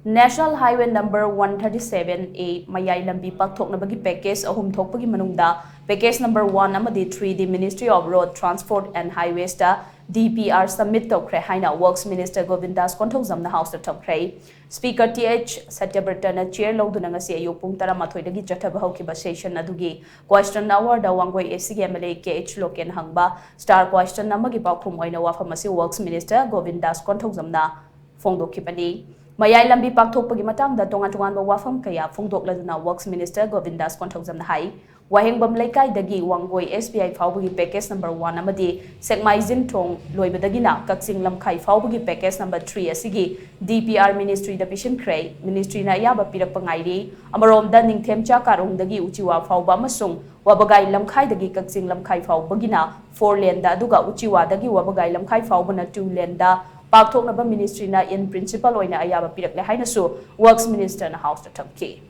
National Highway number 137A Mayai Lambi Pakthoknabagi package ahum thokpagi manungda package number 1 amadi 3 the Ministry of Road Transport and Highways da DPR submit Toukhre haina Works Minister Govindas Konthoujam na House Toukhre Speaker TH Satyabertana chair loduna ngasi ayuk pung 13 dagi chathaba haukiba session adugi question hour da wangoi SCMLA KH Loken hangba star question namagi pakhum oina wafamasi Works Minister Govindas Konthoujam na phongdokipani Mayai Lambi Pakthoknabagi matangda tongan-tonganba wafam kaya phongdokladuna Works Minister Govindas Konthoujam hai wahengbam laikai dagi wangoi SBI faubagi package number 1 amadi sekmaizin thong loibadagina kaksing lamkhai faubagi package number 3 asigi DPR Ministry da DPR Ministry na yaba pirakpa ngairi amaromda ningthemcha karongdagi uchiwa fauba amasung wabagai lamkhai dagi kaksing lamkhai faubagina 4 lane da aduga uchiwa dagi wabagai lamkhai faubana 2 lane da Pakthoknaba Ministry na in principle oina ayaba pirakle haina su Works Minister na House ta thamkhre